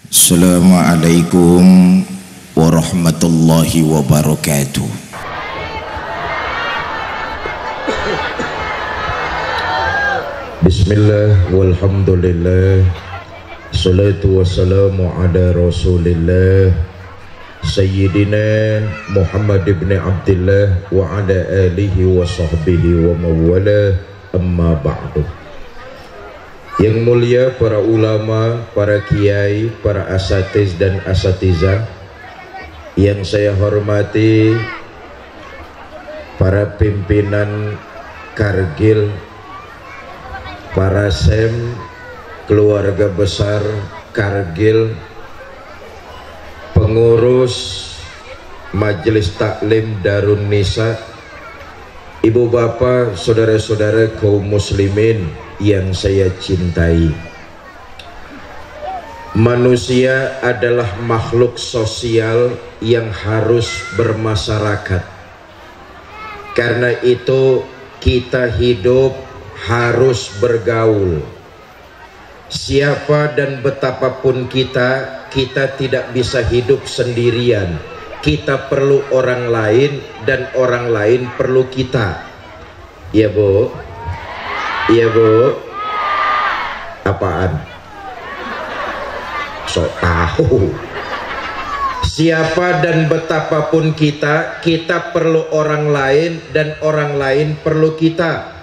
Assalamualaikum warahmatullahi wabarakatuh. Bismillah walhamdulillah, salatu wassalamu ala rasulillah Sayyidina Muhammad ibn Abdullah wa ala alihi wa sahbihi wa mawala, amma ba'du. Yang mulia para ulama, para kiai, para asatiz dan asatizah yang saya hormati, para pimpinan Kargil, para sem, keluarga besar Kargil, pengurus Majelis Taklim Darun Nisa, ibu bapak, saudara-saudara kaum muslimin yang saya cintai. Manusia adalah makhluk sosial yang harus bermasyarakat. Karena itu kita hidup harus bergaul. Siapa dan betapapun kita tidak bisa hidup sendirian. Kita perlu orang lain dan orang lain perlu kita. Iya Bu? Iya Bu? Apaan? Sok tahu. Siapa dan betapapun kita perlu orang lain dan orang lain perlu kita.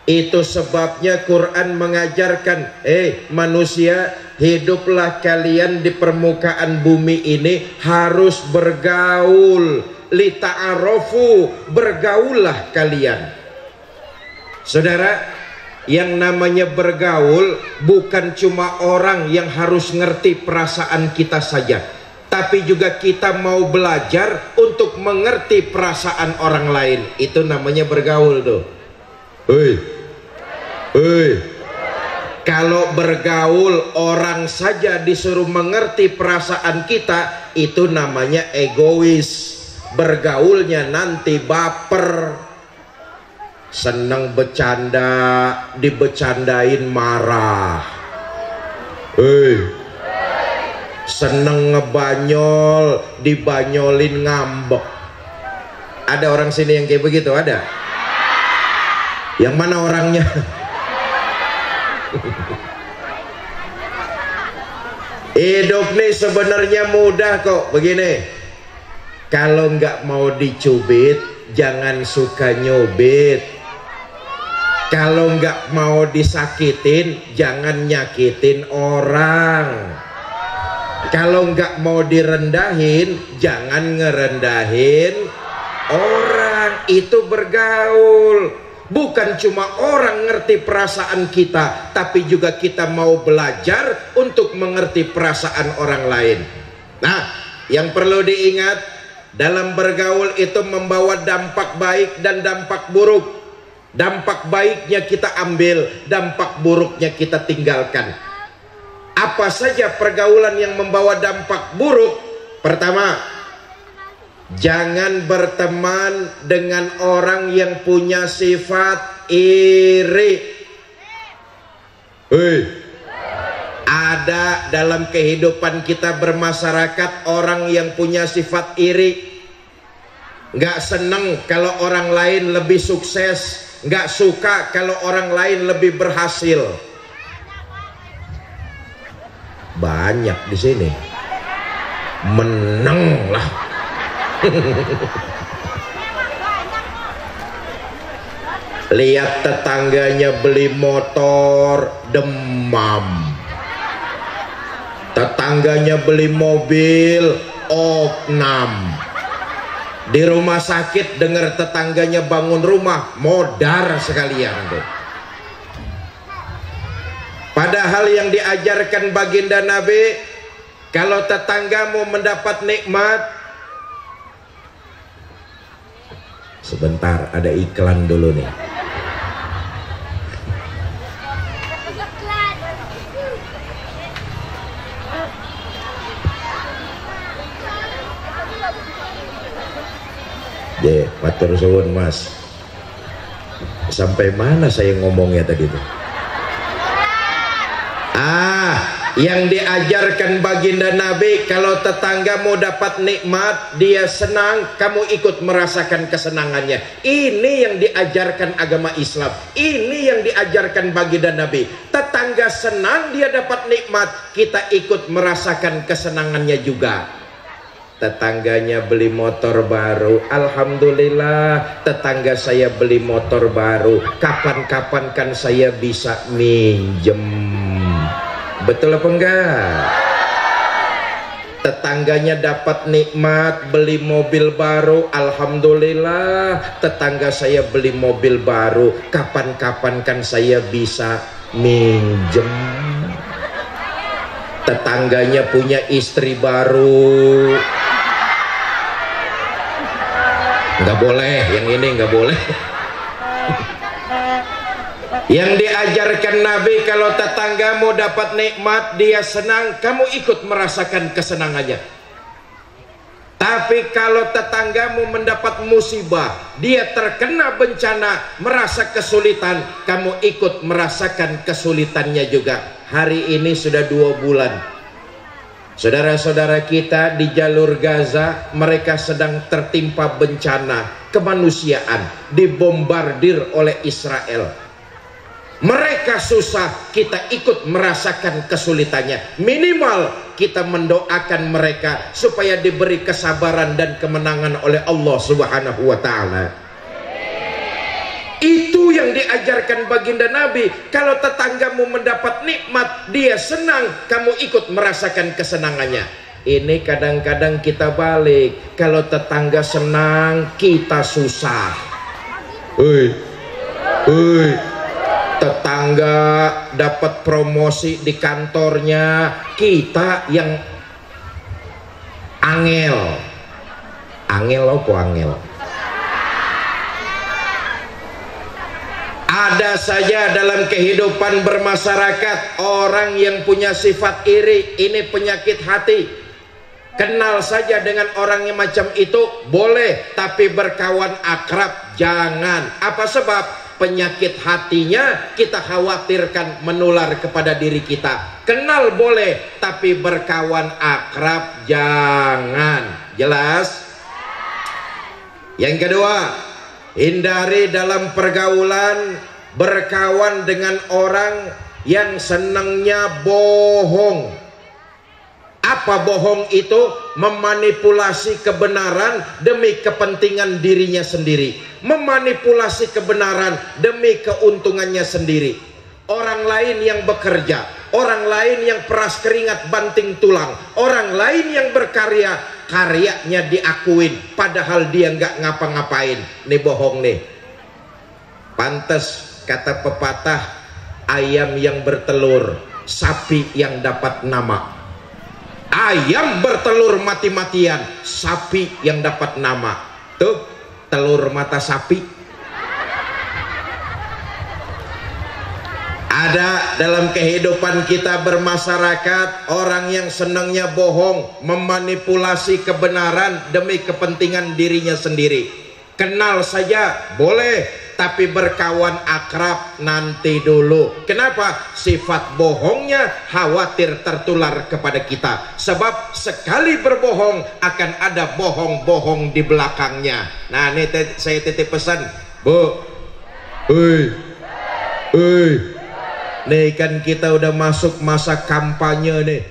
Itu sebabnya Quran mengajarkan, manusia, hiduplah kalian di permukaan bumi ini harus bergaul. Lita'arofu, bergaullah kalian. Saudara, yang namanya bergaul bukan cuma orang yang harus ngerti perasaan kita saja, tapi juga kita mau belajar untuk mengerti perasaan orang lain. Itu namanya bergaul tuh. Kalau bergaul orang saja disuruh mengerti perasaan kita, itu namanya egois. Bergaulnya nanti baper, seneng bercanda, dibecandain marah. Seneng ngebanyol, dibanyolin ngambek. Ada orang sini yang kayak begitu? Ada? Yang mana orangnya? Hidup nih sebenarnya mudah kok. Begini, kalau nggak mau dicubit, jangan suka nyubit. Kalau nggak mau disakitin, jangan nyakitin orang. Kalau nggak mau direndahin, jangan ngerendahin orang. Itu bergaul. Bukan cuma orang ngerti perasaan kita, tapi juga kita mau belajar untuk mengerti perasaan orang lain. Nah, yang perlu diingat, dalam bergaul itu membawa dampak baik dan dampak buruk. Dampak baiknya kita ambil, dampak buruknya kita tinggalkan. Apa saja pergaulan yang membawa dampak buruk? Pertama, jangan berteman dengan orang yang punya sifat iri. Ada dalam kehidupan kita bermasyarakat orang yang punya sifat iri. Nggak seneng kalau orang lain lebih sukses, nggak suka kalau orang lain lebih berhasil. Banyak di sini. Menang lah. Lihat tetangganya beli motor, demam. Tetangganya beli mobil, opnam. Di rumah sakit dengar tetangganya bangun rumah, modar sekalian tuh. Padahal yang diajarkan baginda Nabi, kalau tetanggamu mendapat nikmat, sebentar, ada iklan dulu nih. Matur suwun Mas. Sampai mana saya ngomongnya tadi tuh? Yang diajarkan baginda Nabi, kalau tetanggamu dapat nikmat, dia senang, kamu ikut merasakan kesenangannya. Ini yang diajarkan agama Islam. Ini yang diajarkan baginda Nabi. Tetangga senang, dia dapat nikmat, kita ikut merasakan kesenangannya juga. Tetangganya beli motor baru, alhamdulillah, tetangga saya beli motor baru, kapan-kapan kan saya bisa minjem. Betul apa enggak? Tetangganya dapat nikmat beli mobil baru, alhamdulillah, tetangga saya beli mobil baru, kapan-kapan kan saya bisa minjem. Tetangganya punya istri baru, nggak boleh, yang ini nggak boleh. Yang diajarkan Nabi, kalau tetanggamu dapat nikmat, dia senang, kamu ikut merasakan kesenangannya. Tapi kalau tetanggamu mendapat musibah, dia terkena bencana, merasa kesulitan, kamu ikut merasakan kesulitannya juga. Hari ini sudah 2 bulan. Saudara-saudara kita di jalur Gaza, mereka sedang tertimpa bencana kemanusiaan, dibombardir oleh Israel. Mereka susah, kita ikut merasakan kesulitannya. Minimal kita mendoakan mereka supaya diberi kesabaran dan kemenangan oleh Allah Subhanahu wa ta'ala. Itu yang diajarkan baginda Nabi. Kalau tetanggamu mendapat nikmat, dia senang, kamu ikut merasakan kesenangannya. Ini kadang-kadang kita balik. Kalau tetangga senang, kita susah. Tetangga dapat promosi di kantornya, kita yang angel. Angel apa angel? Ada saja dalam kehidupan bermasyarakat orang yang punya sifat iri. Ini penyakit hati. Kenal saja dengan orang yang macam itu boleh, tapi berkawan akrab jangan. Apa sebab? Penyakit hatinya kita khawatirkan menular kepada diri kita. Kenal boleh, tapi berkawan akrab jangan. Jelas? Yang kedua, hindari dalam pergaulan berkawan dengan orang yang senangnya bohong. Apa bohong itu? Memanipulasi kebenaran demi kepentingan dirinya sendiri. Memanipulasi kebenaran demi keuntungannya sendiri. Orang lain yang bekerja, orang lain yang peras keringat banting tulang, orang lain yang berkarya, karyanya diakuin, padahal dia nggak ngapa-ngapain. Nih bohong nih. Pantes kata pepatah, ayam yang bertelur, sapi yang dapat nama. Ayam bertelur mati-matian, sapi yang dapat nama. Tuh, telur mata sapi. Ada dalam kehidupan kita bermasyarakat orang yang senangnya bohong, memanipulasi kebenaran demi kepentingan dirinya sendiri. Kenal saja boleh, tapi berkawan akrab nanti dulu. Kenapa? Sifat bohongnya khawatir tertular kepada kita. Sebab sekali berbohong akan ada bohong-bohong di belakangnya. Nah, ini saya titip pesan, Bu. Nih kan kita udah masuk masa kampanye nih.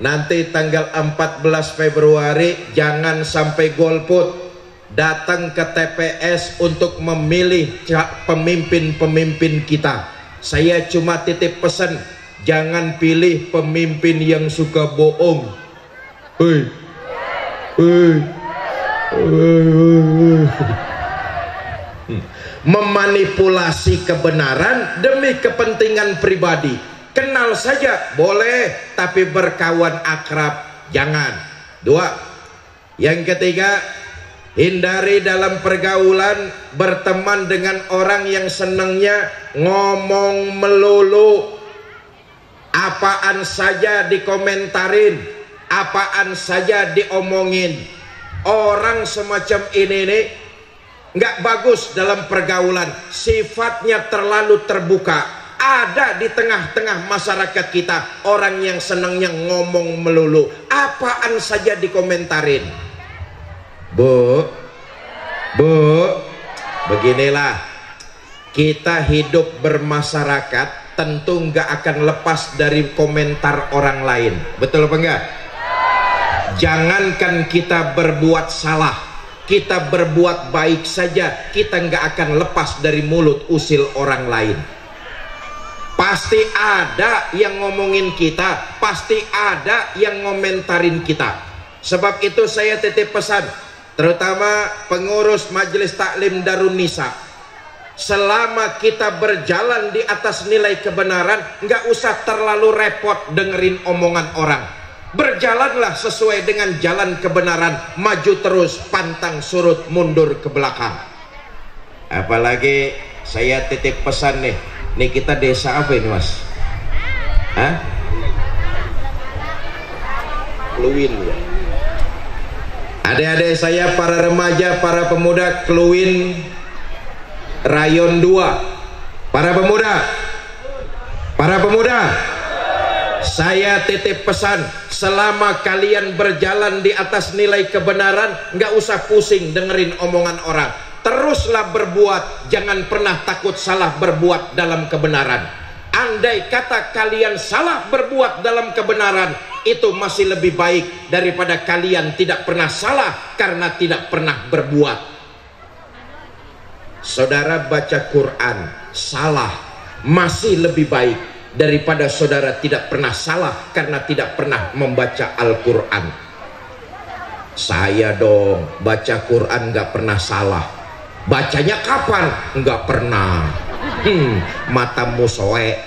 Nanti tanggal 14 Februari jangan sampai golput. Datang ke TPS untuk memilih pemimpin-pemimpin kita. Saya cuma titip pesan, jangan pilih pemimpin yang suka bohong. Memanipulasi kebenaran demi kepentingan pribadi. Kenal saja boleh, tapi berkawan akrab jangan. 2. Yang ketiga, hindari dalam pergaulan berteman dengan orang yang senangnya ngomong melulu. Apaan saja dikomentarin, apaan saja diomongin. Orang semacam ini nih nggak bagus dalam pergaulan. Sifatnya terlalu terbuka. Ada di tengah-tengah masyarakat kita orang yang senangnya ngomong melulu, apaan saja dikomentarin. Bu, beginilah, kita hidup bermasyarakat tentu nggak akan lepas dari komentar orang lain. Betul apa enggak? Jangankan kita berbuat salah, kita berbuat baik saja, kita nggak akan lepas dari mulut usil orang lain. Pasti ada yang ngomongin kita, pasti ada yang ngomentarin kita. Sebab itu saya titip pesan, terutama pengurus Majelis Taklim Darun Nisa, selama kita berjalan di atas nilai kebenaran, nggak usah terlalu repot dengerin omongan orang. Berjalanlah sesuai dengan jalan kebenaran, maju terus, pantang surut, mundur ke belakang. Apalagi saya titip pesan nih, nih kita desa apa ini mas? Hah? Kluwin ya. Adik-adik saya, para remaja, para pemuda Kluwin Rayon 2, para pemuda, saya titip pesan, selama kalian berjalan di atas nilai kebenaran, nggak usah pusing dengerin omongan orang. Teruslah berbuat, jangan pernah takut salah berbuat dalam kebenaran. Andai kata kalian salah berbuat dalam kebenaran, itu masih lebih baik daripada kalian tidak pernah salah karena tidak pernah berbuat. Saudara baca Quran salah masih lebih baik daripada saudara tidak pernah salah karena tidak pernah membaca Al-Quran. Saya dong baca Quran nggak pernah salah. Bacanya kapan? Nggak pernah. Matamu soek.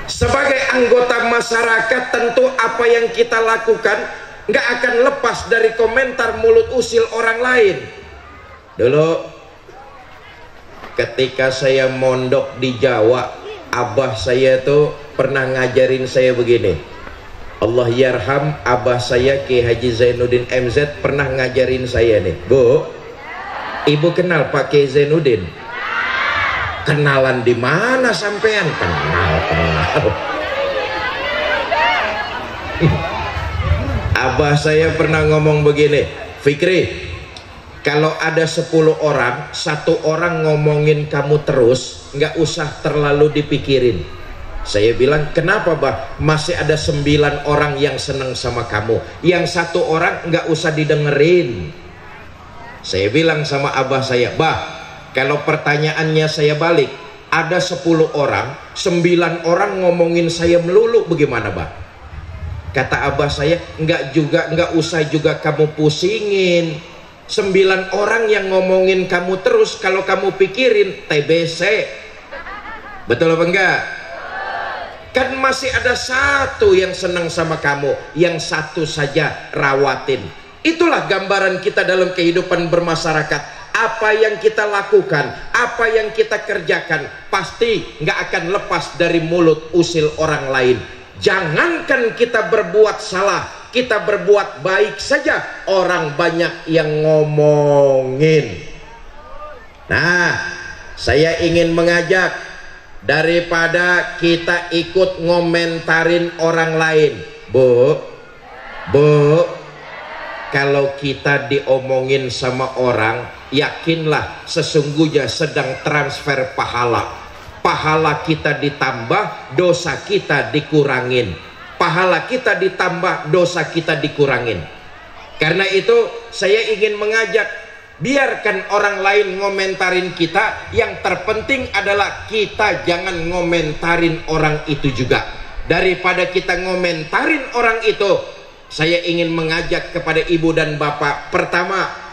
Sebagai anggota masyarakat, tentu apa yang kita lakukan nggak akan lepas dari komentar mulut usil orang lain. Dulu ketika saya mondok di Jawa, abah saya tuh pernah ngajarin saya begini. Allah yarham, abah saya Ki Haji Zainuddin MZ pernah ngajarin saya nih, Bu, ibu kenal Pak Ki Zainuddin? Kenalan di mana sampean? Kenal. Abah saya pernah ngomong begini, Fikri, kalau ada 10 orang, 1 orang ngomongin kamu terus, nggak usah terlalu dipikirin. Saya bilang, kenapa bah? Masih ada 9 orang yang seneng sama kamu, yang 1 orang nggak usah didengerin. Saya bilang sama abah saya, bah, kalau pertanyaannya saya balik, ada 10 orang, 9 orang ngomongin saya melulu, bagaimana bah? Kata abah saya, nggak usah juga kamu pusingin. 9 orang yang ngomongin kamu terus, kalau kamu pikirin TBC. Betul apa enggak? Kan masih ada 1 yang senang sama kamu, yang 1 saja rawatin. Itulah gambaran kita dalam kehidupan bermasyarakat. Apa yang kita lakukan, apa yang kita kerjakan, pasti nggak akan lepas dari mulut usil orang lain. Jangankan kita berbuat salah, kita berbuat baik saja, orang banyak yang ngomongin. Nah, saya ingin mengajak, daripada kita ikut ngomentarin orang lain, Bu, kalau kita diomongin sama orang, yakinlah sesungguhnya sedang transfer pahala. Pahala kita ditambah, dosa kita dikurangin. Pahala kita ditambah, dosa kita dikurangin. Karena itu saya ingin mengajak, biarkan orang lain ngomentarin kita, yang terpenting adalah kita jangan ngomentarin orang itu juga. Daripada kita ngomentarin orang itu, saya ingin mengajak kepada ibu dan bapak, pertama,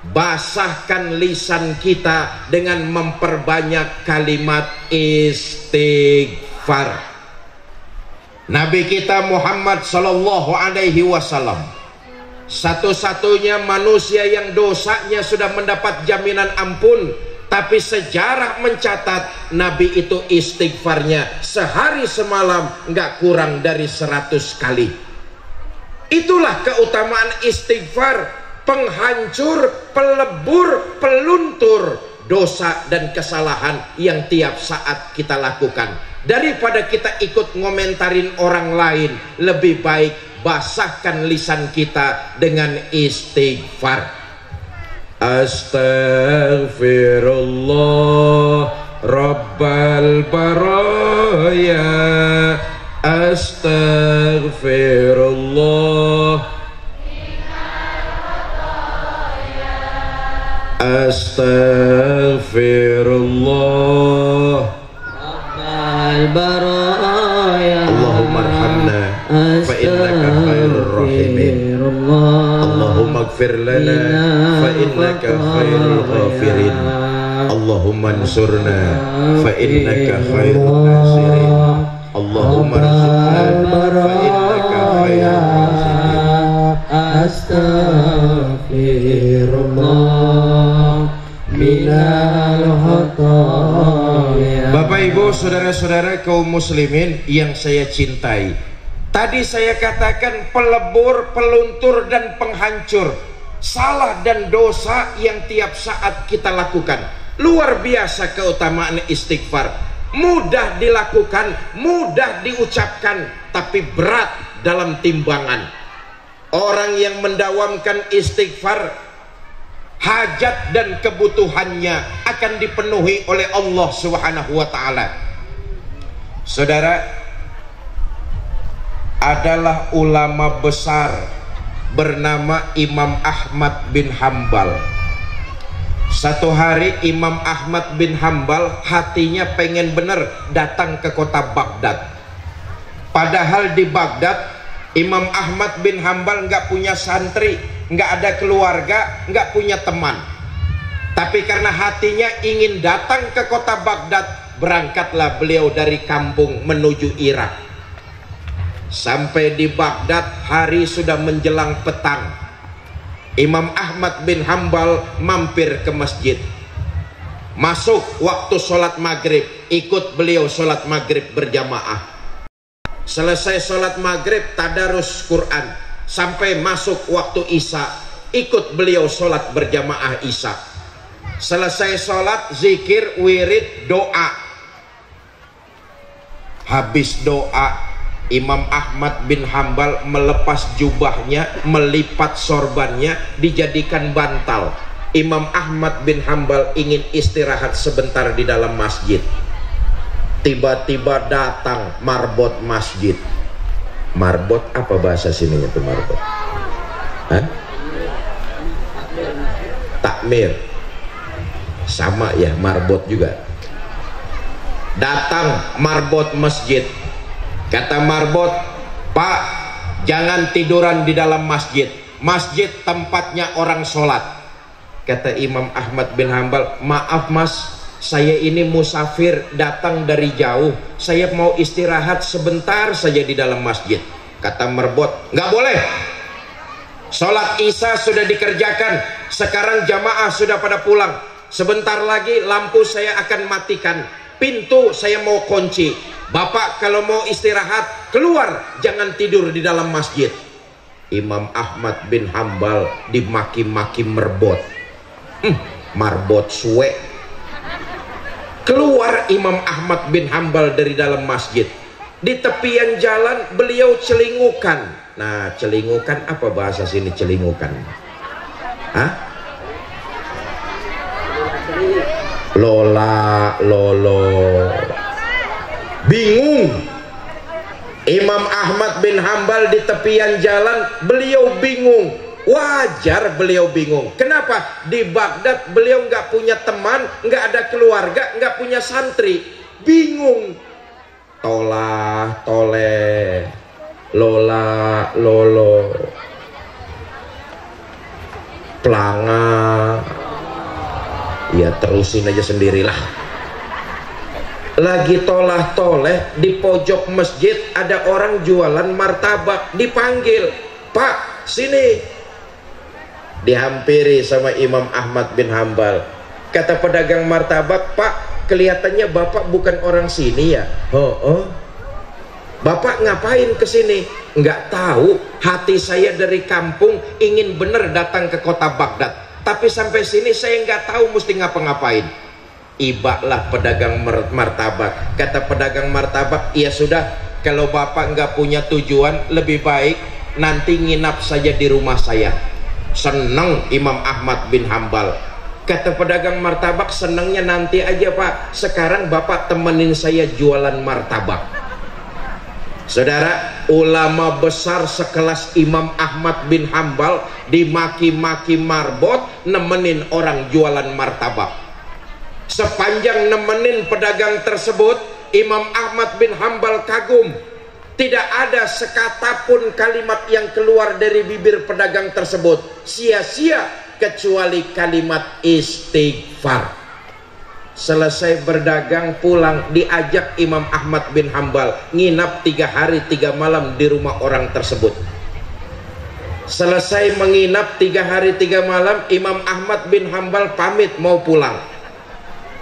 basahkan lisan kita dengan memperbanyak kalimat istighfar. Nabi kita Muhammad sallallahu alaihi wasallam, satu-satunya manusia yang dosanya sudah mendapat jaminan ampun, tapi sejarah mencatat Nabi itu istighfarnya sehari semalam nggak kurang dari 100 kali. Itulah keutamaan istighfar, penghancur, pelebur, peluntur dosa dan kesalahan yang tiap saat kita lakukan. Daripada kita ikut ngomentarin orang lain, lebih baik basahkan lisan kita dengan istighfar. Astaghfirullah Rabbal baraya, astaghfirullah, astaghfirullah Rabbal baraya, Allahumma arhamna fa innaka khairur rahimin, Allahumma ighfir lana fa innaka khairul ghafirin, Allahumma ansurna fa innaka khairun nasirin, Allahumma arzuqna fa innaka khairur raziqin. Astaghfirullah minal khataya. Bapak Ibu, saudara-saudara kaum muslimin yang saya cintai, tadi saya katakan pelebur, peluntur dan penghancur salah dan dosa yang tiap saat kita lakukan. Luar biasa keutamaan istighfar. Mudah dilakukan, mudah diucapkan, tapi berat dalam timbangan. Orang yang mendawamkan istighfar, hajat dan kebutuhannya akan dipenuhi oleh Allah Subhanahu wa ta'ala. Saudara, adalah ulama besar bernama Imam Ahmad bin Hambal. Satu hari Imam Ahmad bin Hambal hatinya pengen bener datang ke kota Baghdad. Padahal di Baghdad Imam Ahmad bin Hambal nggak punya santri, nggak ada keluarga, nggak punya teman. Tapi karena hatinya ingin datang ke kota Baghdad, berangkatlah beliau dari kampung menuju Irak. Sampai di Baghdad hari sudah menjelang petang. Imam Ahmad bin Hambal mampir ke masjid. Masuk waktu sholat maghrib, ikut beliau sholat maghrib berjamaah. Selesai sholat maghrib, tadarus Quran. Sampai masuk waktu isya, ikut beliau sholat berjamaah isya. Selesai sholat, zikir, wirid, doa. Habis doa, Imam Ahmad bin Hambal melepas jubahnya, melipat sorbannya, dijadikan bantal. Imam Ahmad bin Hambal ingin istirahat sebentar di dalam masjid. Tiba-tiba datang marbot masjid. Marbot apa bahasa sininya tuh marbot? Hah? Takmir. Sama ya, marbot juga. Datang marbot masjid. Kata marbot, Pak, jangan tiduran di dalam masjid. Masjid tempatnya orang sholat. Kata Imam Ahmad bin Hambal, maaf mas, saya ini musafir datang dari jauh. Saya mau istirahat sebentar saja di dalam masjid. Kata marbot, nggak boleh. Sholat isya sudah dikerjakan. Sekarang jamaah sudah pada pulang. Sebentar lagi lampu saya akan matikan. Pintu saya mau kunci. Bapak kalau mau istirahat keluar, jangan tidur di dalam masjid. Imam Ahmad bin Hambal dimaki-maki marbot. Marbot suwe. Keluar Imam Ahmad bin Hambal dari dalam masjid. Di tepian jalan beliau celingukan. Nah, celingukan apa bahasa sini celingukan? Hah? Lola, lolo. Bingung. Imam Ahmad bin Hambal di tepian jalan, beliau bingung. Wajar beliau bingung. Kenapa? Di Baghdad beliau nggak punya teman, nggak ada keluarga, nggak punya santri. Bingung. Tolah, toleh, lola, lolo, pelanga. Ya terusin aja sendirilah. Lagi tolah toleh di pojok masjid ada orang jualan martabak, dipanggil, Pak sini. Dihampiri sama Imam Ahmad bin Hambal. Kata pedagang martabak, Pak kelihatannya bapak bukan orang sini ya. Oh, bapak ngapain kesini? Nggak tahu, hati saya dari kampung ingin bener datang ke kota Baghdad, tapi sampai sini saya nggak tahu mesti ngapa-ngapain. ibaklah pedagang martabak. Kata pedagang martabak, ya sudah, kalau bapak nggak punya tujuan, lebih baik nanti nginap saja di rumah saya. Senang Imam Ahmad bin Hambal. Kata pedagang martabak, senangnya nanti aja pak, sekarang bapak temenin saya jualan martabak. Saudara, ulama besar sekelas Imam Ahmad bin Hambal dimaki-maki marbot nemenin orang jualan martabak. Sepanjang nemenin pedagang tersebut, Imam Ahmad bin Hambal kagum. Tidak ada sekata pun kalimat yang keluar dari bibir pedagang tersebut sia-sia kecuali kalimat istighfar. Selesai berdagang pulang, diajak Imam Ahmad bin Hambal nginap 3 hari 3 malam di rumah orang tersebut. Selesai menginap 3 hari 3 malam, Imam Ahmad bin Hambal pamit mau pulang.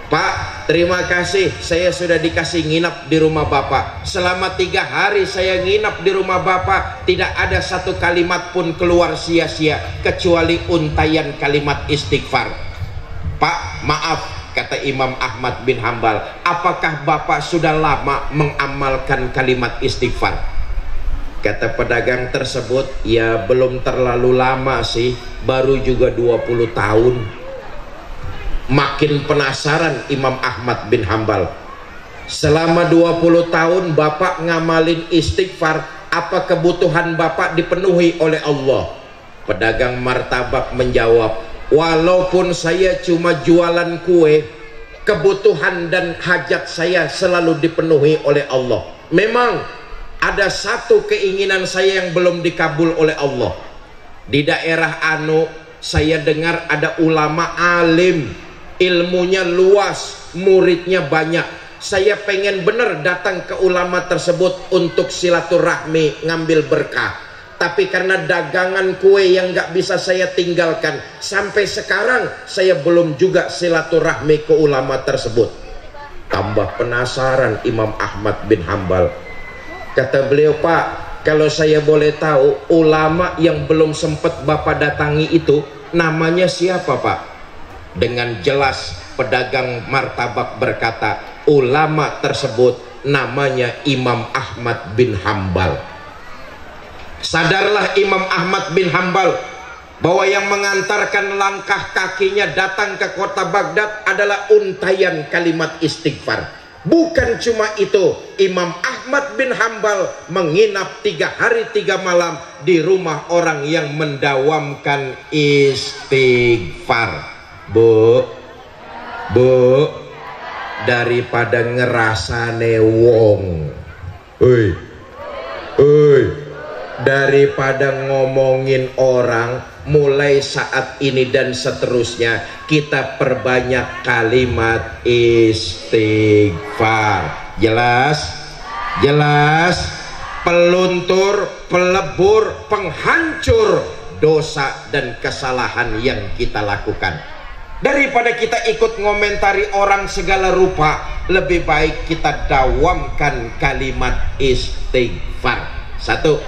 Pak, terima kasih, saya sudah dikasih nginap di rumah bapak. Selama 3 hari saya nginap di rumah bapak, tidak ada satu kalimat pun keluar sia-sia kecuali untayan kalimat istighfar. Pak, maaf, kata Imam Ahmad bin Hambal, apakah bapak sudah lama mengamalkan kalimat istighfar? Kata pedagang tersebut, ya belum terlalu lama sih, baru juga 20 tahun. Makin penasaran Imam Ahmad bin Hambal. Selama 20 tahun bapak ngamalin istighfar, apa kebutuhan bapak dipenuhi oleh Allah? Pedagang martabak menjawab, walaupun saya cuma jualan kue, kebutuhan dan hajat saya selalu dipenuhi oleh Allah. Memang ada satu keinginan saya yang belum dikabul oleh Allah. Di daerah Anu, saya dengar ada ulama alim, ilmunya luas, muridnya banyak. Saya pengen bener datang ke ulama tersebut untuk silaturahmi, ngambil berkah. Tapi karena dagangan kue yang gak bisa saya tinggalkan, sampai sekarang saya belum juga silaturahmi ke ulama tersebut. Tambah penasaran Imam Ahmad bin Hambal. Kata beliau, Pak, kalau saya boleh tahu, ulama yang belum sempat bapak datangi itu namanya siapa Pak? Dengan jelas pedagang martabak berkata, ulama tersebut namanya Imam Ahmad bin Hambal. Sadarlah Imam Ahmad bin Hambal bahwa yang mengantarkan langkah kakinya datang ke kota Baghdad adalah untayan kalimat istighfar. Bukan cuma itu, Imam Ahmad bin Hambal menginap 3 hari 3 malam di rumah orang yang mendawamkan istighfar. Bu, daripada ngerasane wong, daripada ngomongin orang, mulai saat ini dan seterusnya kita perbanyak kalimat istighfar. Jelas? Jelas? Peluntur, pelebur, penghancur dosa dan kesalahan yang kita lakukan. Daripada kita ikut ngomentari orang segala rupa, lebih baik kita dawamkan kalimat istighfar. Satu.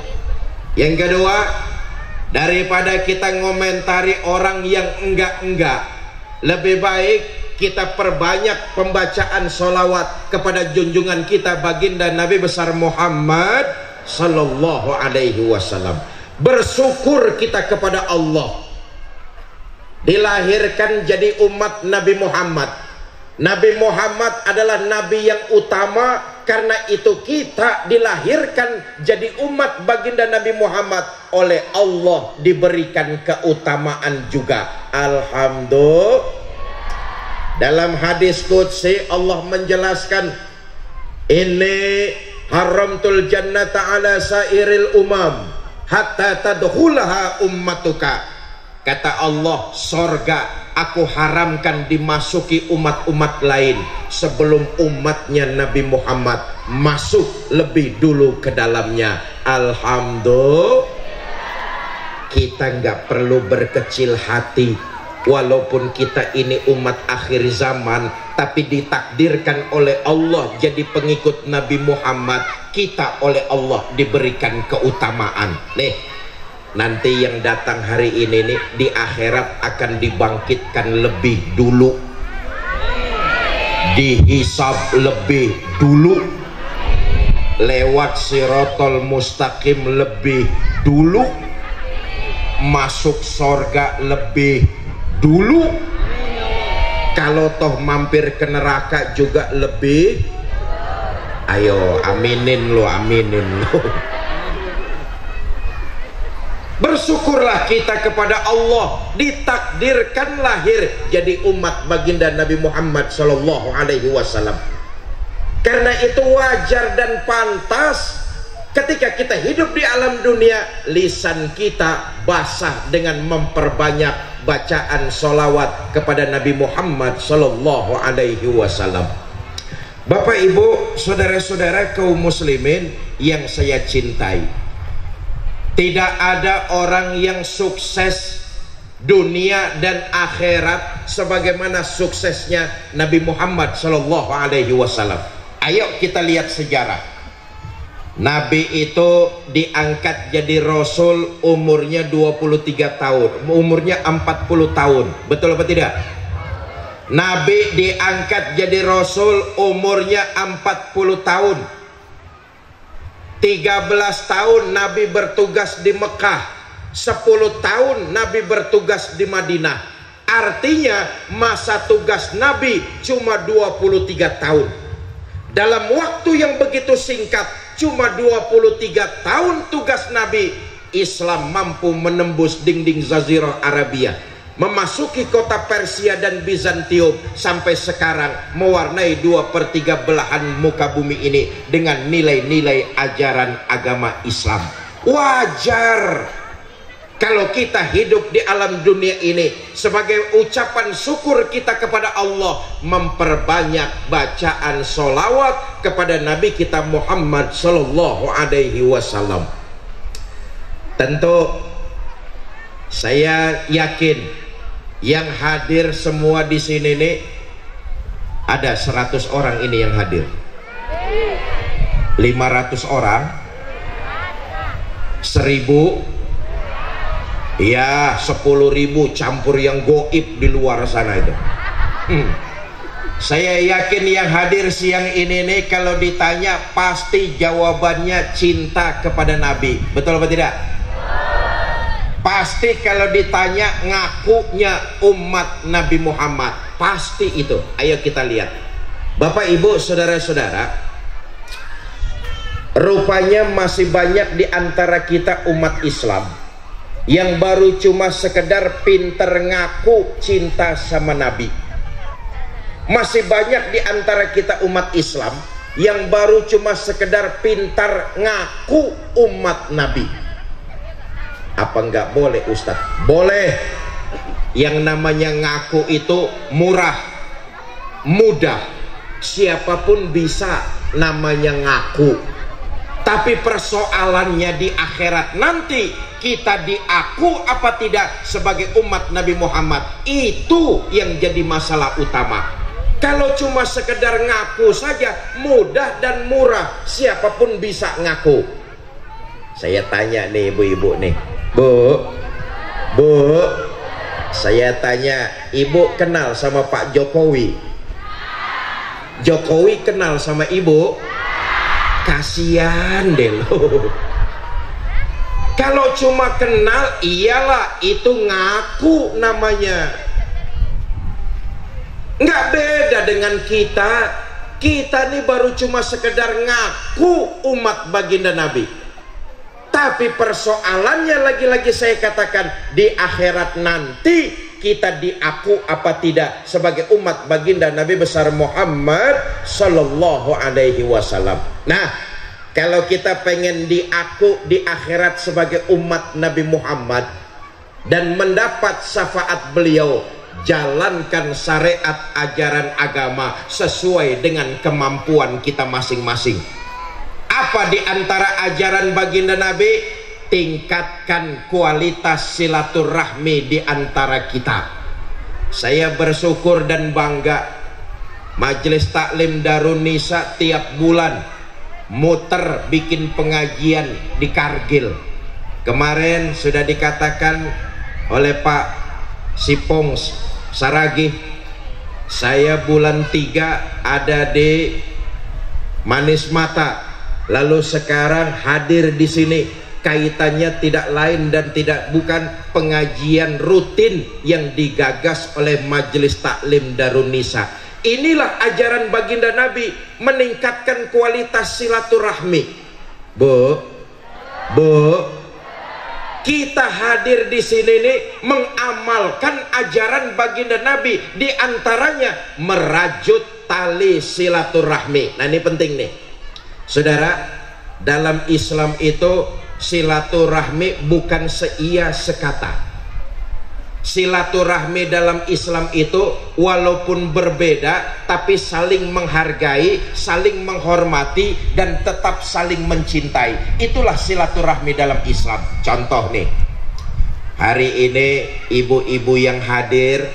Yang kedua, daripada kita ngomentari orang yang enggak-enggak, lebih baik kita perbanyak pembacaan sholawat kepada junjungan kita baginda Nabi besar Muhammad sallallahu alaihi wasallam. Bersyukur kita kepada Allah dilahirkan jadi umat Nabi Muhammad. Nabi Muhammad adalah nabi yang utama, karena itu kita dilahirkan jadi umat baginda Nabi Muhammad. Oleh Allah diberikan keutamaan juga. Alhamdulillah. Dalam hadis qudsi Allah menjelaskan, ini haramtul jannata ala sairil umam hatta tadkhulaha ummatuka. Kata Allah, sorga aku haramkan dimasuki umat-umat lain sebelum umatnya Nabi Muhammad masuk lebih dulu ke dalamnya. Alhamdulillah. Kita nggak perlu berkecil hati, walaupun kita ini umat akhir zaman, tapi ditakdirkan oleh Allah jadi pengikut Nabi Muhammad. Kita oleh Allah diberikan keutamaan. Nih, nanti yang datang hari ini nih, di akhirat akan dibangkitkan lebih dulu. dihisab lebih dulu, lewat sirotol mustaqim lebih dulu, masuk sorga lebih dulu, kalau toh mampir ke neraka juga lebih. Ayo aminin lo, aminin lo. Bersyukurlah kita kepada Allah, ditakdirkan lahir jadi umat baginda Nabi Muhammad Sallallahu Alaihi Wasallam. Karena itu wajar dan pantas ketika kita hidup di alam dunia, lisan kita basah dengan memperbanyak bacaan sholawat kepada Nabi Muhammad Sallallahu Alaihi Wasallam. Bapak Ibu, saudara-saudara kaum muslimin yang saya cintai, tidak ada orang yang sukses dunia dan akhirat sebagaimana suksesnya Nabi Muhammad Sallallahu Alaihi Wasallam. Ayo kita lihat sejarah. Nabi itu diangkat jadi Rasul umurnya 23 tahun, umurnya 40 tahun. Betul apa tidak? Nabi diangkat jadi Rasul umurnya 40 tahun. 13 tahun Nabi bertugas di Mekah, 10 tahun Nabi bertugas di Madinah. Artinya masa tugas Nabi cuma 23 tahun. Dalam waktu yang begitu singkat, cuma 23 tahun tugas Nabi, Islam mampu menembus dinding Jazirah Arabia, memasuki kota Persia dan Bizantium, sampai sekarang mewarnai 2/3 belahan muka bumi ini dengan nilai-nilai ajaran agama Islam. Wajar kalau kita hidup di alam dunia ini sebagai ucapan syukur kita kepada Allah, memperbanyak bacaan sholawat kepada Nabi kita Muhammad Sallallahu Alaihi Wasallam. Tentu saya yakin yang hadir semua di sini nih ada 100 orang ini yang hadir, 500 orang, 1000, ya 10.000 campur yang goib di luar sana itu. Saya yakin yang hadir siang ini nih kalau ditanya pasti jawabannya cinta kepada Nabi. Betul apa tidak? Pasti kalau ditanya ngakunya umat Nabi Muhammad, pasti itu. Ayo kita lihat. Bapak Ibu saudara-saudara, rupanya masih banyak di antara kita umat Islam yang baru cuma sekedar pinter ngaku cinta sama Nabi. Masih banyak di antara kita umat Islam yang baru cuma sekedar pintar ngaku umat Nabi. Apa enggak boleh Ustadz? Boleh. Yang namanya ngaku itu murah, mudah, siapapun bisa namanya ngaku. Tapi persoalannya di akhirat nanti, kita diaku apa tidak sebagai umat Nabi Muhammad, itu yang jadi masalah utama. Kalau cuma sekedar ngaku saja, mudah dan murah, siapapun bisa ngaku. Saya tanya nih ibu-ibu nih, Bu, saya tanya, ibu kenal sama Pak Jokowi? Jokowi kenal sama ibu? Kasihan deh lo. Kalau cuma kenal, iyalah itu ngaku namanya. Nggak beda dengan kita. Kita nih baru cuma sekedar ngaku umat baginda Nabi. Tapi persoalannya lagi-lagi saya katakan, di akhirat nanti kita diaku apa tidak sebagai umat baginda Nabi besar Muhammad Sallallahu Alaihi Wasallam. Nah, kalau kita pengen diaku di akhirat sebagai umat Nabi Muhammad dan mendapat syafaat beliau, jalankan syariat ajaran agama sesuai dengan kemampuan kita masing-masing. Apa di antara ajaran baginda Nabi? Tingkatkan kualitas silaturahmi di antara kita. Saya bersyukur dan bangga, Majelis Taklim Darun Nisa tiap bulan muter bikin pengajian di Kargil. Kemarin sudah dikatakan oleh Pak Sipong Saragih, Saya bulan 3 ada di Manis Mata, lalu sekarang hadir di sini. Kaitannya tidak lain dan tidak bukan pengajian rutin yang digagas oleh Majelis Taklim Darun Nisa. Inilah ajaran baginda Nabi, meningkatkan kualitas silaturahmi. Bu, kita hadir di sini nih mengamalkan ajaran baginda Nabi, di antaranya merajut tali silaturahmi. Nah ini penting nih, saudara. Dalam Islam itu silaturahmi bukan seia sekata. Silaturahmi dalam Islam itu walaupun berbeda tapi saling menghargai, saling menghormati, dan tetap saling mencintai. Itulah silaturahmi dalam Islam. Contoh nih, hari ini ibu-ibu yang hadir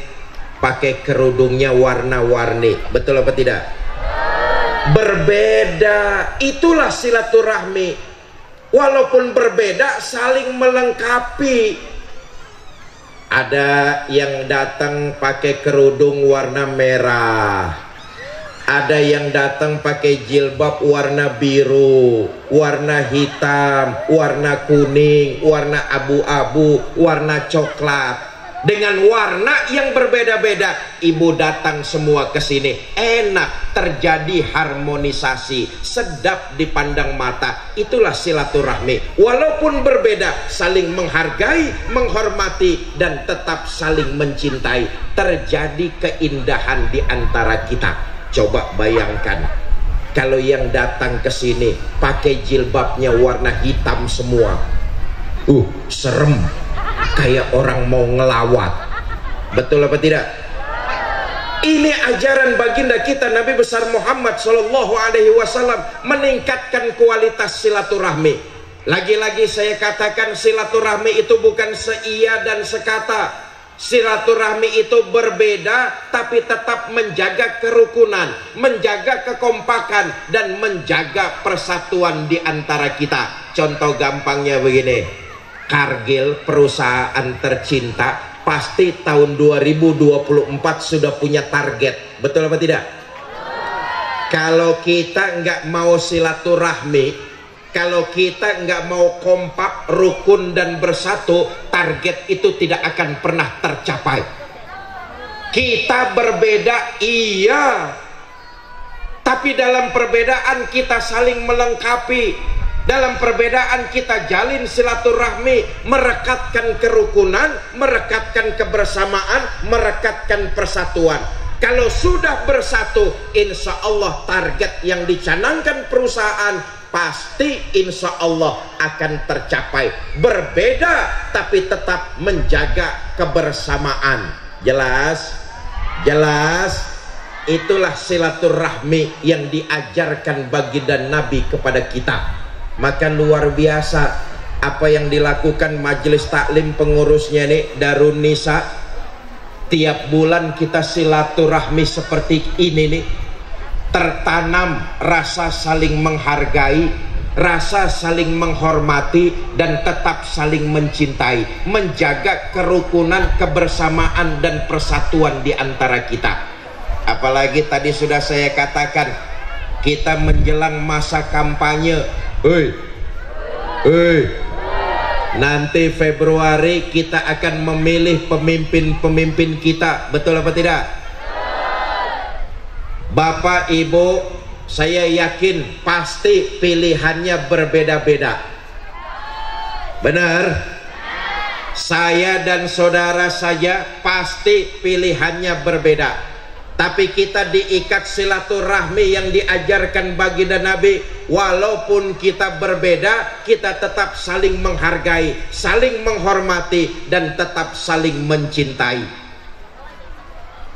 pakai kerudungnya warna-warni, betul apa tidak? Berbeda, itulah silaturahmi. Walaupun berbeda saling melengkapi. Ada yang datang pakai kerudung warna merah, ada yang datang pakai jilbab warna biru, warna hitam, warna kuning, warna abu-abu, warna coklat. Dengan warna yang berbeda-beda, ibu datang semua ke sini. Enak, terjadi harmonisasi, sedap dipandang mata. Itulah silaturahmi. Walaupun berbeda, saling menghargai, menghormati, dan tetap saling mencintai. Terjadi keindahan di antara kita. Coba bayangkan, kalau yang datang ke sini pakai jilbabnya warna hitam semua. Serem. Kayak orang mau ngelawat. Betul apa tidak? Ini ajaran baginda kita Nabi besar Muhammad Shallallahu Alaihi Wasallam, meningkatkan kualitas silaturahmi. Lagi-lagi saya katakan, silaturahmi itu bukan seia dan sekata. Silaturahmi itu berbeda tapi tetap menjaga kerukunan, menjaga kekompakan, dan menjaga persatuan di antara kita. Contoh gampangnya begini, Cargill, perusahaan tercinta, pasti tahun 2024 sudah punya target. Betul apa tidak? Kalau kita nggak mau silaturahmi, kalau kita nggak mau kompak, rukun, dan bersatu, target itu tidak akan pernah tercapai. Kita berbeda, iya, tapi dalam perbedaan kita saling melengkapi. Dalam perbedaan kita jalin silaturahmi, merekatkan kerukunan, merekatkan kebersamaan, merekatkan persatuan. Kalau sudah bersatu, insya Allah target yang dicanangkan perusahaan pasti insya Allah akan tercapai. Berbeda tapi tetap menjaga kebersamaan. Jelas? Jelas? Itulah silaturahmi yang diajarkan baginda Nabi kepada kita. Maka luar biasa apa yang dilakukan majelis taklim pengurusnya nih Darun Nisa. Tiap bulan kita silaturahmi seperti ini nih, tertanam rasa saling menghargai, rasa saling menghormati, dan tetap saling mencintai, menjaga kerukunan, kebersamaan, dan persatuan di antara kita. Apalagi tadi sudah saya katakan, kita menjelang masa kampanye. Nanti Februari kita akan memilih pemimpin-pemimpin kita. Betul apa tidak? Bapak Ibu, saya yakin pasti pilihannya berbeda-beda. Benar? Saya dan saudara saja pasti pilihannya berbeda. Tapi kita diikat silaturahmi yang diajarkan baginda Nabi. Walaupun kita berbeda, kita tetap saling menghargai, saling menghormati, dan tetap saling mencintai.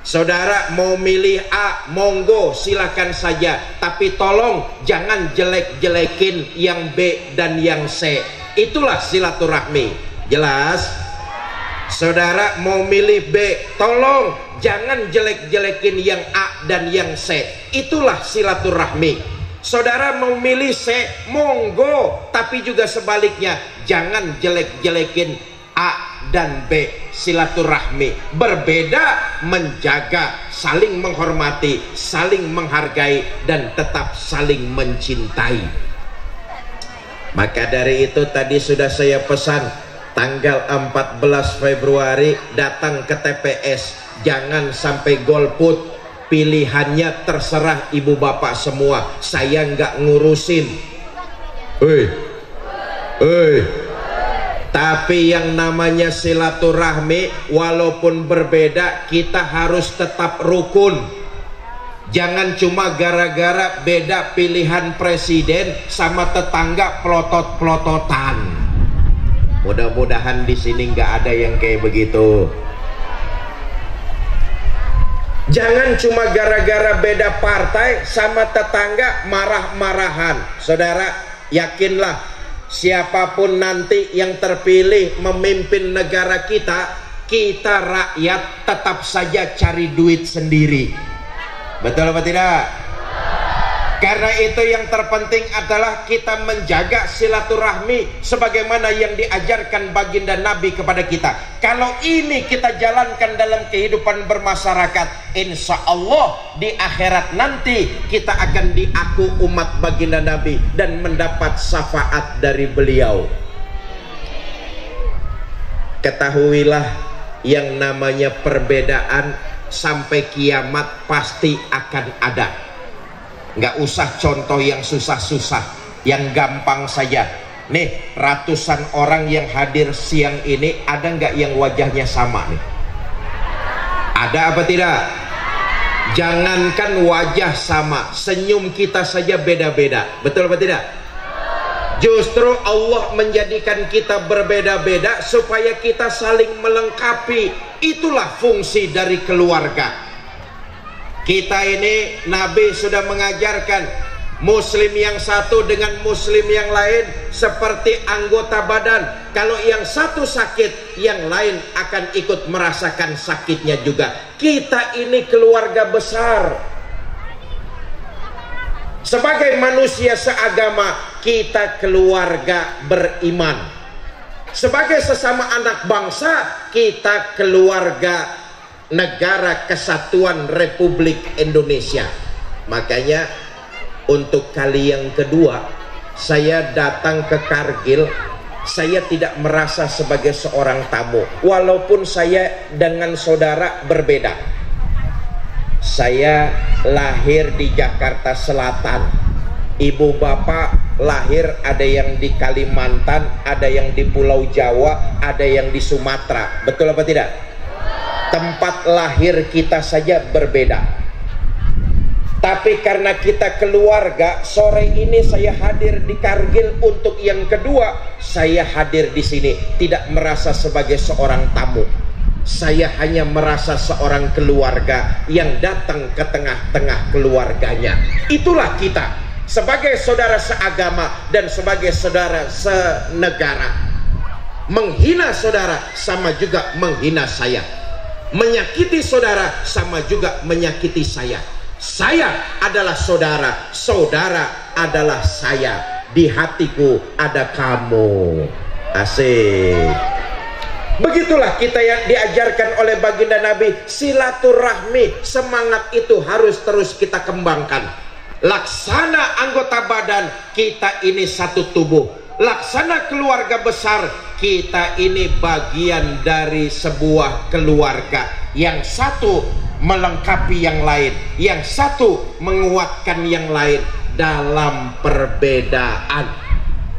Saudara mau milih A, monggo silakan saja. Tapi tolong jangan jelek-jelekin yang B dan yang C. Itulah silaturahmi. Jelas? Saudara mau milih B, tolong jangan jelek-jelekin yang A dan yang C. Itulah silaturahmi. Saudara mau milih C, monggo, tapi juga sebaliknya jangan jelek-jelekin A dan B. Silaturahmi berbeda, menjaga saling menghormati, saling menghargai, dan tetap saling mencintai. Maka dari itu tadi sudah saya pesan, tanggal 14 Februari datang ke TPS, jangan sampai golput. Pilihannya terserah ibu bapak semua, saya nggak ngurusin. Tapi yang namanya silaturahmi, walaupun berbeda, kita harus tetap rukun. Jangan cuma gara-gara beda pilihan presiden sama tetangga pelotot-pelototan. Mudah-mudahan di sini nggak ada yang kayak begitu. Jangan cuma gara-gara beda partai sama tetangga marah-marahan. Saudara, yakinlah, siapapun nanti yang terpilih memimpin negara kita, kita rakyat tetap saja cari duit sendiri. Betul apa tidak? Karena itu yang terpenting adalah kita menjaga silaturahmi sebagaimana yang diajarkan baginda Nabi kepada kita. Kalau ini kita jalankan dalam kehidupan bermasyarakat, insya Allah di akhirat nanti kita akan diaku umat baginda Nabi dan mendapat syafaat dari beliau. Ketahuilah, yang namanya perbedaan sampai kiamat pasti akan ada. Nggak usah contoh yang susah-susah, yang gampang saja. Nih, ratusan orang yang hadir siang ini, ada nggak yang wajahnya sama nih? Ada apa tidak? Jangankan wajah sama, senyum kita saja beda-beda. Betul apa tidak? Justru Allah menjadikan kita berbeda-beda supaya kita saling melengkapi. Itulah fungsi dari keluarga. Kita ini, Nabi sudah mengajarkan, muslim yang satu dengan muslim yang lain seperti anggota badan. Kalau yang satu sakit, yang lain akan ikut merasakan sakitnya juga. Kita ini keluarga besar. Sebagai manusia seagama, kita keluarga beriman. Sebagai sesama anak bangsa, kita keluarga Negara Kesatuan Republik Indonesia. Makanya untuk kali yang kedua saya datang ke Kargil, saya tidak merasa sebagai seorang tamu, walaupun saya dengan saudara berbeda. Saya lahir di Jakarta Selatan, ibu bapak lahir ada yang di Kalimantan, ada yang di Pulau Jawa, ada yang di Sumatera. Betul apa tidak? Tempat lahir kita saja berbeda. Tapi karena kita keluarga, sore ini saya hadir di Kargil untuk yang kedua. Saya hadir di sini tidak merasa sebagai seorang tamu. Saya hanya merasa seorang keluarga yang datang ke tengah-tengah keluarganya. Itulah kita sebagai saudara seagama dan sebagai saudara senegara. Menghina saudara sama juga menghina saya. Menyakiti saudara sama juga menyakiti saya. Saya adalah saudara, saudara adalah saya. Di hatiku ada kamu. Asik. Begitulah kita yang diajarkan oleh baginda Nabi. Silaturahmi, semangat itu harus terus kita kembangkan. Laksana anggota badan, kita ini satu tubuh. Laksana keluarga besar, kita ini bagian dari sebuah keluarga. Yang satu melengkapi yang lain, yang satu menguatkan yang lain dalam perbedaan.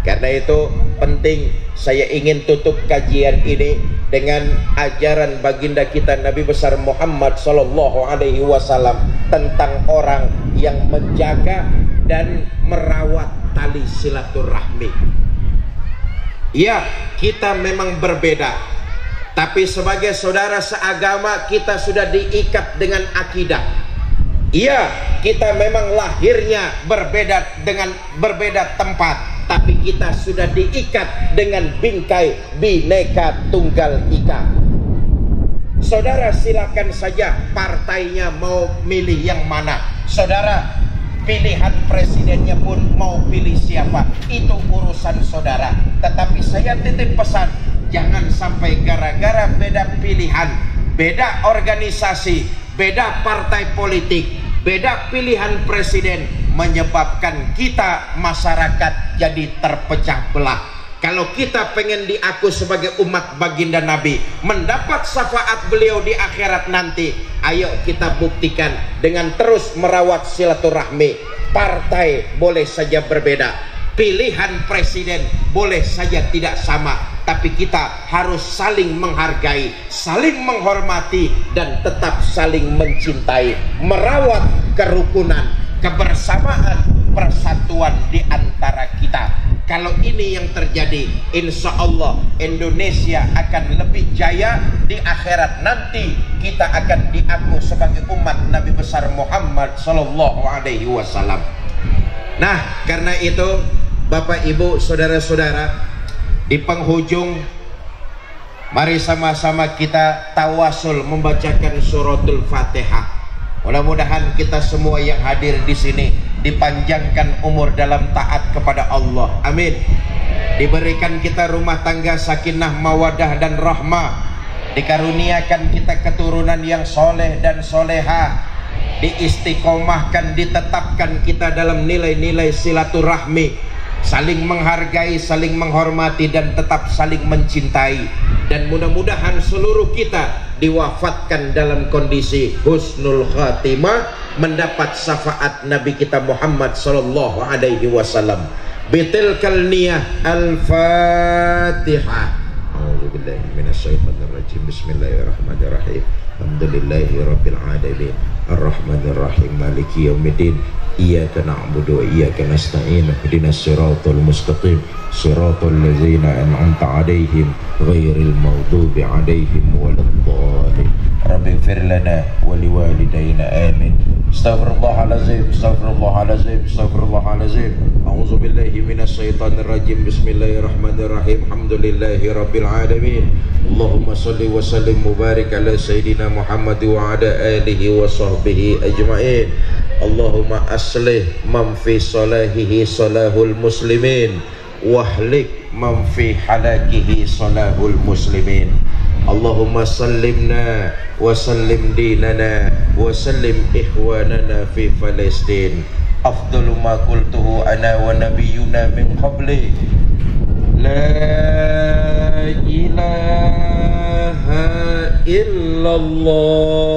Karena itu penting, saya ingin tutup kajian ini dengan ajaran baginda kita Nabi besar Muhammad Sallallahu Alaihi Wasallam tentang orang yang menjaga dan merawat tali silaturahmi. Ya, kita memang berbeda, tapi sebagai saudara seagama kita sudah diikat dengan akidah. Iya, kita memang lahirnya berbeda dengan berbeda tempat, tapi kita sudah diikat dengan bingkai Bhinneka Tunggal Ika. Saudara silakan saja partainya mau milih yang mana. Saudara pilihan presidennya pun mau pilih siapa, itu urusan saudara. Tetapi saya titip pesan, jangan sampai gara-gara beda pilihan, beda organisasi, beda partai politik, beda pilihan presiden, menyebabkan kita masyarakat jadi terpecah belah. Kalau kita pengen diaku sebagai umat baginda Nabi, mendapat syafaat beliau di akhirat nanti, ayo kita buktikan dengan terus merawat silaturahmi. Partai boleh saja berbeda, pilihan presiden boleh saja tidak sama, tapi kita harus saling menghargai, saling menghormati, dan tetap saling mencintai, merawat kerukunan, kebersamaan, persatuan di antara kita. Kalau ini yang terjadi, insya Allah Indonesia akan lebih jaya. Di akhirat nanti kita akan diaku sebagai umat Nabi besar Muhammad Sallallahu Alaihi Wasallam. Nah, karena itu Bapak Ibu saudara-saudara, di penghujung mari sama-sama kita tawasul membacakan suratul Fatihah. Mudah-mudahan kita semua yang hadir di sini dipanjangkan umur dalam taat kepada Allah. Amin. Diberikan kita rumah tangga sakinah, mawadah dan rahmah. Dikaruniakan kita keturunan yang soleh dan soleha. Diistiqomahkan, ditetapkan kita dalam nilai-nilai silaturahmi, saling menghargai, saling menghormati, dan tetap saling mencintai. Dan mudah-mudahan seluruh kita diwafatkan dalam kondisi husnul khatimah, mendapat syafaat Nabi kita Muhammad sallallahu alaihi wasallam. Bitilkal niyah al-Fatihah. A'udzubillahi minasyaitonir rajim. Bismillahirrahmanirrahim. Alhamdulillahi rabbil alamin. Ar-Rahmanir Rahim. Maliki yaumiddin. Iyyaka na'budu wa iyyaka nasta'in. Ihdinas siratal mustaqim. Siratal ladzina an'amta 'alaihim ghairil maghdubi 'alaihim waladdallin. Rabbighfir lana wa liwalidayna amin. Astaghfirullahalazim, astaghfirullahalazim, astaghfirullahalazim. A'udzu billahi minasyaitonir rajim. Bismillahirrahmanirrahim. Alhamdulillahi rabbil alamin. Allahumma shalli wa sallim mubarik ala sayyidina Muhammad wa ala alihi wa sahbihi ajma'in. Allahumma aslih man fi salahihi salahul muslimin, wahlik man fi halakihi salahul muslimin. Allahumma sallimna wa sallim dinana wa sallim ikhwanana fi Palestin. Afdalu ma qultuhu ana wa nabiyyuna min qabli, la ilaha illallah.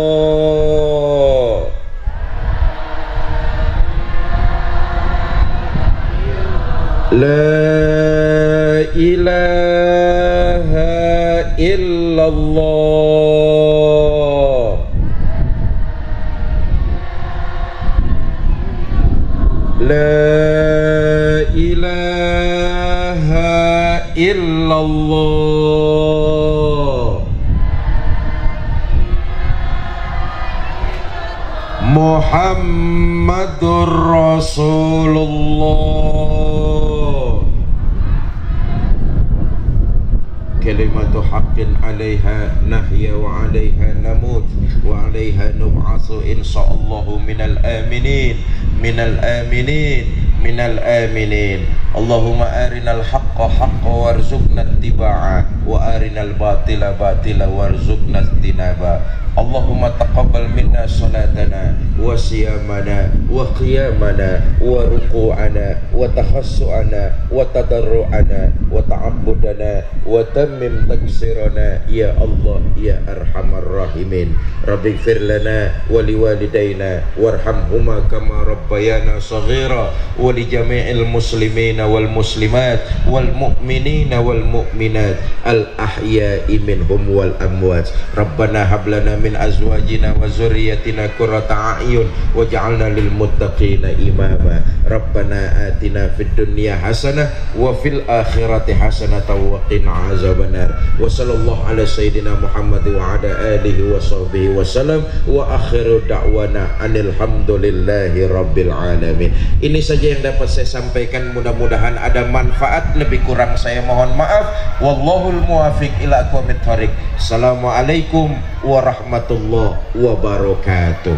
La ilaha illallah. La ilaha illallah. Muhammadur Rasulullah. Kalimatu haqqin 'alaiha nahya wa 'alaiha namut wa 'alaiha nub'atsu insyaallahu minal aminin, minal aminin, minal aminin. Allahumma arinal haqqa haqqa warzuqna ittiba'a wa arinal batila batila warzuqna ijtinaba. Allahumma taqabbal minna salatana wa siyamana wa qiyamana wa ruku'ana wa tahassu'ana wa tadarru'ana wa ta'abbudana wa tammim taksirana ya Allah ya arhamar rahimin. Rabbighfir lana wa liwalidayna warhamhuma kama rabbayana saghira wa li jami'il muslimina wal muslimat wal mu'minina wal mu'minat al ahya'i minhum wal amwat. Rabbana hab lana min azwajina wa zurriyyatina qurrata a'yun waj'alna lil muttaqina imama. Rabbana atina fid dunya hasanah wa fil akhirati hasanah wa qina azabannar. Wa sallallahu ala sayyidina Muhammad wa ala alihi wa sahbihi wa sallam wa akhiru da'wana anil hamdulillahi rabbil alamin. Ini saja yang dapat saya sampaikan, mudah-mudahan ada manfaat. Lebih kurang saya mohon maaf. Wallahul muwafiq ila aqwamit thoriq. Assalamualaikum warahmatullahi wabarakatuh.